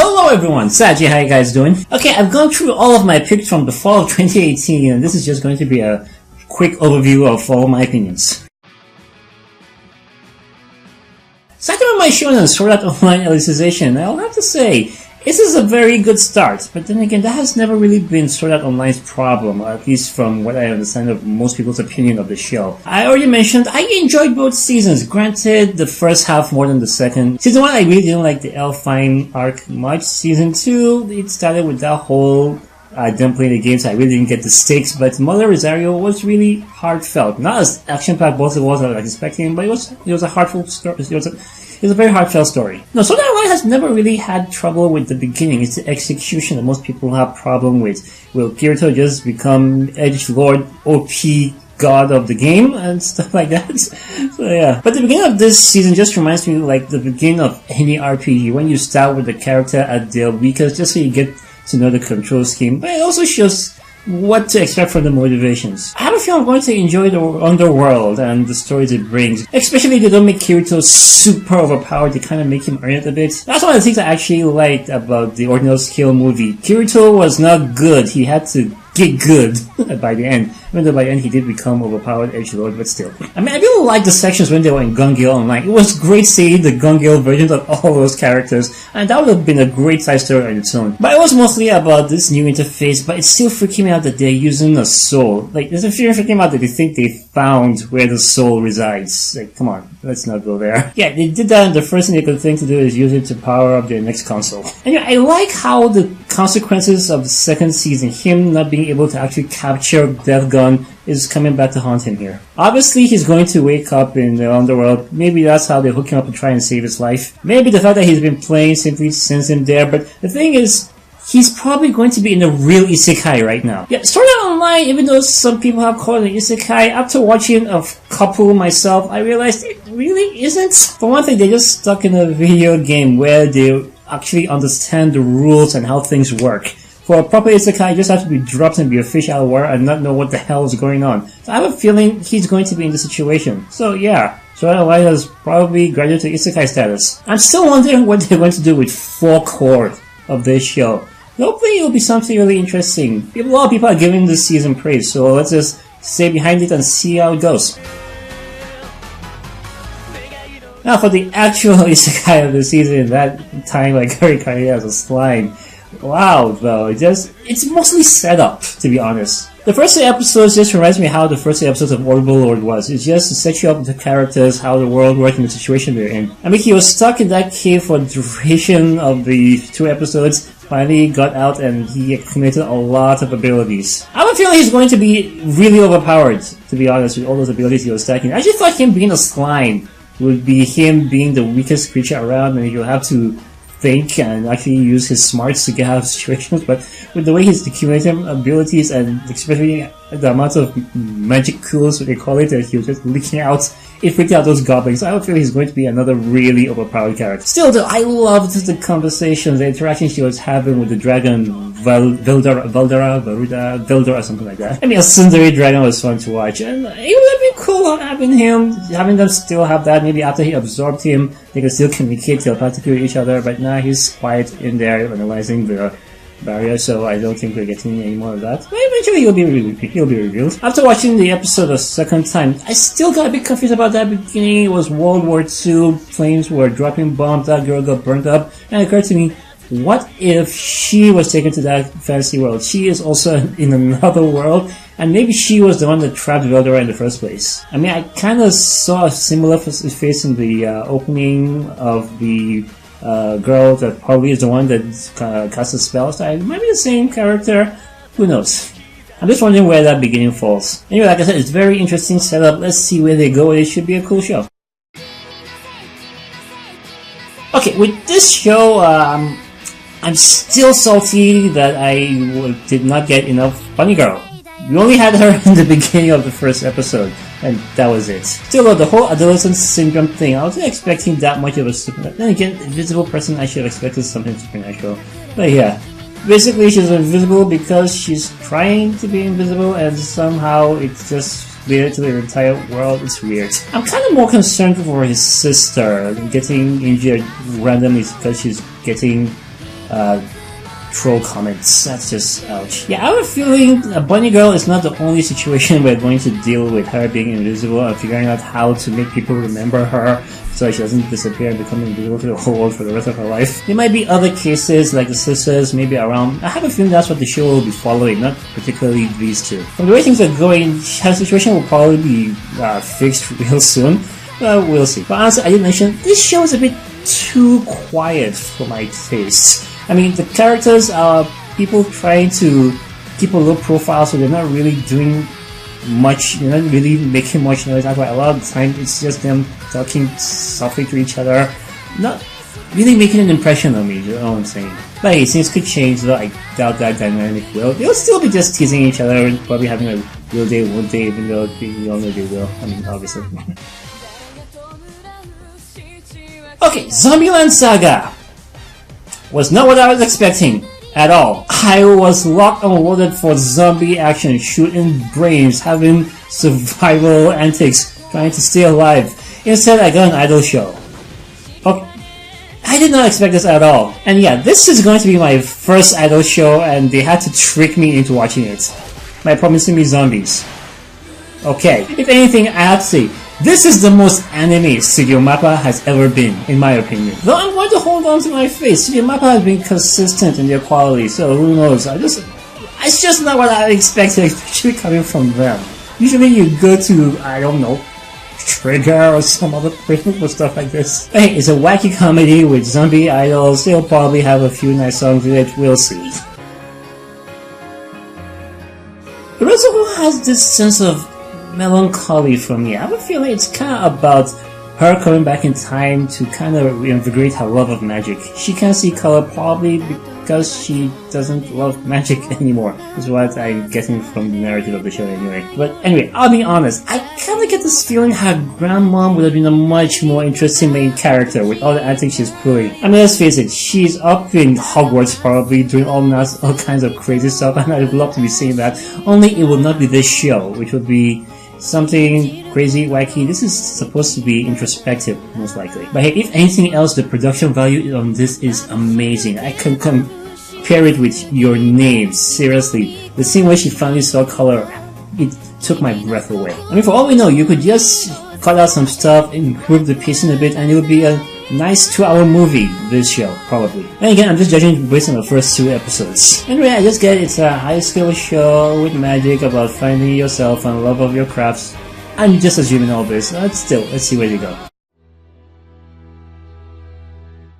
Hello everyone, Saga, how you guys doing? Okay, I've gone through all of my picks from the fall of 2018 and this is just going to be a quick overview of all my opinions. Second on my show on Sword Art Online Alicization, I'll have to say, this is a very good start, but then again, that has never really been Sword Art Online's problem, at least from what I understand of most people's opinion of the show. I already mentioned, I enjoyed both seasons, granted the first half more than the second. Season 1 I really didn't like the Elfine arc much. Season 2, it started with that whole I didn't play the games, I really didn't get the stakes, but Mother Rosario was really heartfelt. Not as action-packed both it was as I was expecting, but it was a heartfelt story. It was a very heartfelt story. No, Sword Art Online has never really had trouble with the beginning. It's the execution that most people have problem with. Will Kirito just become Edgelord OP god of the game and stuff like that? So yeah. But the beginning of this season just reminds me like the beginning of any RPG, when you start with the character at their weakest, just so you get to know the control scheme. But it also shows what to expect from the motivations. I have a feeling I'm going to enjoy the underworld and the stories it brings. Especially if they don't make Kirito super overpowered, they kind of make him earn it a bit. That's one of the things I actually liked about the Ordinal Scale movie. Kirito was not good, he had to get good by the end. Even though by the end he did become overpowered edgelord, but still. I mean, I really liked the sections when they were in Gun Gale Online. It was great seeing the Gun Gale versions of all those characters, and that would have been a great side story on its own. But it was mostly about this new interface, but it's still freaking me out that they're using a soul. Like, there's a fear freaking out that they think they found where the soul resides. Like, come on, let's not go there. Yeah, they did that, and the first thing they could think to do is use it to power up their next console. Anyway, I like how the consequences of the second season, him not being able to actually capture Death Gun, is coming back to haunt him here. Obviously, he's going to wake up in the underworld. Maybe that's how they hook him up and try and save his life. Maybe the fact that he's been playing simply sends him there, but the thing is, he's probably going to be in a real isekai right now. Yeah, Sword Art Online, even though some people have called it an isekai, after watching a couple myself, I realized it really isn't. For one thing, they're just stuck in a video game where they actually understand the rules and how things work. For a proper isekai, you just have to be dropped and be a fish out of water and not know what the hell is going on. So I have a feeling he's going to be in this situation. So yeah, Sword Art Online has probably graduated to isekai status. I'm still wondering what they're going to do with 4 core of this show. Hopefully it'll be something really interesting. A lot of people are giving this season praise, so let's just stay behind it and see how it goes. Now for the actual isekai of the season, that time like Karikari as a slime. Wow, though, it's mostly set up, to be honest. The first 3 episodes just reminds me how the first 3 episodes of Overlord was. It's just to set you up with the characters, how the world works, and the situation they're in. I mean, he was stuck in that cave for the duration of the 2 episodes, finally got out, and he accumulated a lot of abilities. I have a feeling he's going to be really overpowered, to be honest, with all those abilities he was stacking. I just thought him being a slime would be him being the weakest creature around, and he'll have to think and actually use his smarts to get out of situations, but with the way he's accumulating abilities and especially the amount of magic cools, what they call it, that he was just leaking out, it freaked out those goblins. I would feel he's going to be another really overpowered character. Still though, I loved the conversations, the interactions she was having with the dragon, Veldora, or something like that. I mean, a Sundari dragon was fun to watch, and it would have been cool having them still have that. Maybe after he absorbed him, they could still communicate telepathically with each other, but now he's quiet in there analyzing the barrier, so I don't think we're getting any more of that. But eventually he'll be revealed. After watching the episode a second time, I still got a bit confused about that beginning. It was World War II, planes were dropping bombs, that girl got burnt up, and it occurred to me, what if she was taken to that fantasy world? She is also in another world, and maybe she was the one that trapped Veldora in the first place. I mean, I kind of saw a similar face in the opening of the girl that probably is the one that casts the spells. It might be the same character. Who knows? I'm just wondering where that beginning falls. Anyway, like I said, it's very interesting setup. Let's see where they go. It should be a cool show. Okay, with this show, I'm still salty that I did not get enough Bunny Girl. We only had her in the beginning of the first episode, and that was it. Still though, the whole adolescent syndrome thing, I wasn't expecting that much of a supernatural. Then again, invisible person, I should have expected something supernatural. But yeah, basically she's invisible because she's trying to be invisible, and somehow it's just related to the entire world. It's weird. I'm kind of more concerned for his sister getting injured randomly because she's getting troll comments. That's just ouch. Yeah, I have a feeling Bunny Girl is not the only situation we're going to deal with her being invisible and figuring out how to make people remember her so she doesn't disappear and become invisible to the whole world for the rest of her life. There might be other cases like the sisters, maybe around. I have a feeling that's what the show will be following, not particularly these two. From the way things are going, her situation will probably be fixed real soon. We'll see. But honestly, I did mention this show is a bit too quiet for my taste. I mean, the characters are people trying to keep a low profile, so they're not really doing much, they're not really making much noise. That's why a lot of the time it's just them talking softly to each other, not really making an impression on me, you know what I'm saying? But hey, things could change, though I doubt that dynamic will. They'll still be just teasing each other and probably having a real day one day, even though we all know they will. I mean, obviously. Okay, Zombieland Saga was not what I was expecting at all. I was locked and loaded for zombie action, shooting brains, having survival antics, trying to stay alive. Instead, I got an idol show. Okay. I did not expect this at all. And yeah, this is going to be my first idol show, and they had to trick me into watching it by promising me zombies. Okay, if anything, I have to say, this is the most anime Studio Mappa has ever been, in my opinion. Though I'm going to hold on to my face, Studio Mappa has been consistent in their quality, so who knows, it's just not what I expected, especially coming from them. Usually you go to, I don't know, Trigger or some other thing for stuff like this. Hey, it's a wacky comedy with zombie idols, they'll probably have a few nice songs in it, we'll see. It also has this sense of melancholy for me. I have a feeling it's kind of about her coming back in time to kind of reinvigorate her love of magic. She can't see color probably because she doesn't love magic anymore, is what I'm getting from the narrative of the show anyway. But anyway, I'll be honest, I kind of get this feeling her grandmom would have been a much more interesting main character with all the antics she's pulling. I mean, let's face it, she's up in Hogwarts probably doing all kinds of crazy stuff, and I'd love to be seeing that, only it will not be this show, which would be something crazy, wacky. This is supposed to be introspective, most likely. But hey, if anything else, the production value on this is amazing. I can compare it with Your Name, seriously. The scene where she finally saw color, it took my breath away. I mean, for all we know, you could just cut out some stuff, improve the pacing a bit, and it would be a nice 2-hour movie, this show, probably. And again, I'm just judging based on the first 2 episodes. Anyway, I just get it's a high-skill show with magic about finding yourself and love of your crafts. I'm just assuming all this, but still, let's see where they go.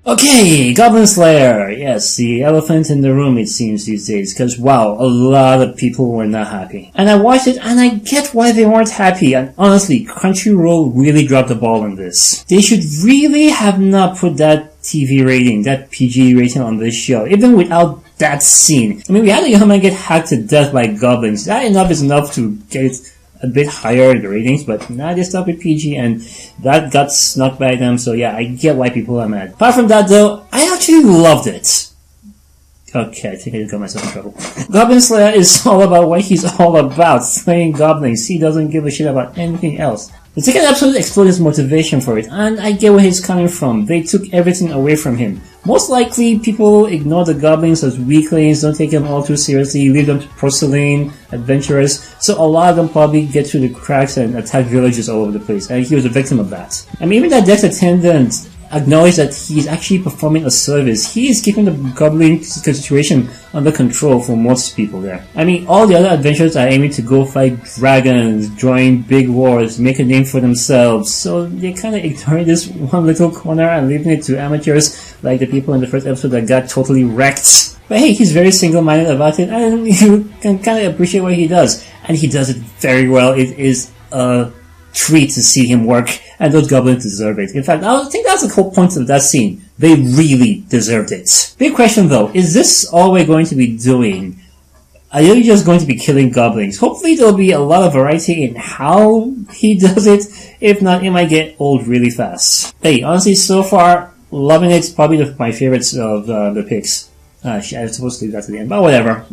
Okay, Goblin Slayer. Yes, the elephant in the room, it seems these days, because wow, a lot of people were not happy. And I watched it and I get why they weren't happy, and honestly, Crunchyroll really dropped the ball on this. They should really have not put that TV rating, that PG rating on this show, even without that scene. I mean, we had a young man get hacked to death by goblins. That is enough to get it a bit higher in the ratings, but now they stopped with PG and that got snuck by them, so yeah, I get why people are mad. Apart from that though, I actually loved it. Okay, I think I just got myself in trouble. Goblin Slayer is all about what he's all about, slaying goblins. He doesn't give a shit about anything else. The second episode explored his motivation for it, and I get where he's coming from. They took everything away from him. Most likely, people ignore the goblins as weaklings, don't take them all too seriously, leave them to porcelain adventurers, so a lot of them probably get through the cracks and attack villages all over the place, and he was a victim of that. I mean, even that desk attendant acknowledged that he's actually performing a service. He is keeping the goblin situation under control for most people there. I mean, all the other adventurers are aiming to go fight dragons, join big wars, make a name for themselves, so they're kind of ignoring this one little corner and leaving it to amateurs like the people in the first episode that got totally wrecked. But hey, he's very single-minded about it, and you can kind of appreciate what he does. And he does it very well. It is a treat to see him work, and those goblins deserve it. In fact, I think that's the whole point of that scene. They really deserved it. Big question though, is this all we're going to be doing? Are you just going to be killing goblins? Hopefully there'll be a lot of variety in how he does it. If not, it might get old really fast. Hey, honestly, so far, loving it. It's probably my favorites of the picks. I was supposed to leave that to the end, but whatever.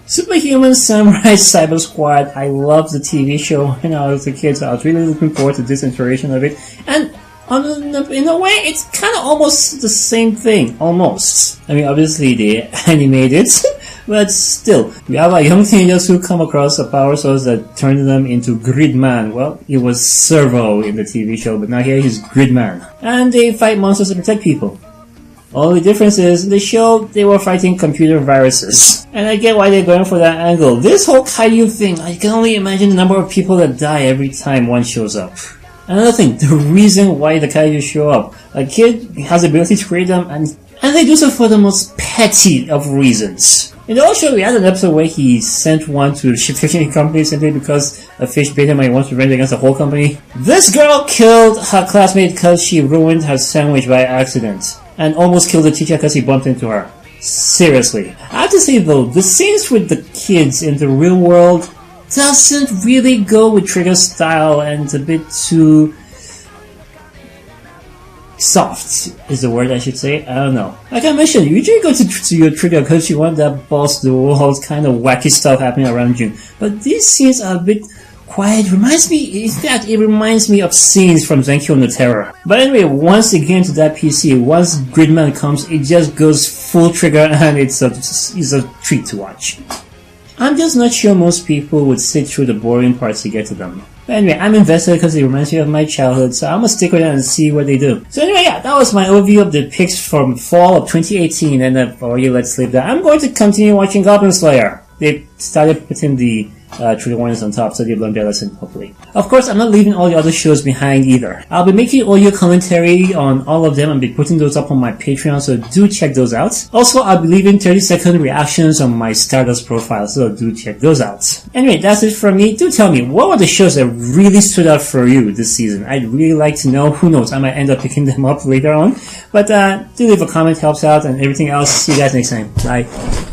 Superhuman Samurai Cybersquad. I loved the TV show when I was a kid, so I was really looking forward to this iteration of it. And In a way, it's kind of almost the same thing. Almost. I mean, obviously they animate it, but still. We have young teenagers who come across a power source that turned them into Gridman. Well, he was Servo in the TV show, but now here he's Gridman. And they fight monsters to protect people. Only difference is, in the show, they were fighting computer viruses. And I get why they're going for that angle. This whole Kaiju thing, I can only imagine the number of people that die every time one shows up. Another thing, the reason why the Kaiju show up. A kid has the ability to create them, and they do so for the most petty of reasons. In the old show, we had an episode where he sent one to the ship-fishing company simply because a fish bit him and he wants to revenge against the whole company. This girl killed her classmate because she ruined her sandwich by accident. And almost killed the teacher because he bumped into her. Seriously. I have to say though, the scenes with the kids in the real world doesn't really go with Trigger's style, and it's a bit too soft is the word I should say. I don't know. Like I mentioned, you usually go to your Trigger because you want that boss the whole kind of wacky stuff happening around you. But these scenes are a bit quiet. It reminds me of scenes from Zenkyo no Terror. But anyway, once they get into that PC, once Gridman comes, it just goes full Trigger, and it's a treat to watch. I'm just not sure most people would sit through the boring parts to get to them. But anyway, I'm invested because it reminds me of my childhood, so I'm gonna stick with it and see what they do. So anyway, yeah, that was my overview of the picks from fall of 2018, and for you, let's leave that. I'm going to continue watching Goblin Slayer. They started putting the Trigger warnings on top, so they've learned their lesson, hopefully. Of course, I'm not leaving all the other shows behind either. I'll be making audio commentary on all of them and be putting those up on my Patreon, so do check those out. Also, I'll be leaving 30-second reactions on my Stardust profile, so do check those out. Anyway, that's it from me. Do tell me, what were the shows that really stood out for you this season? I'd really like to know. Who knows, I might end up picking them up later on. But do leave a comment, helps out, and everything else. See you guys next time. Bye.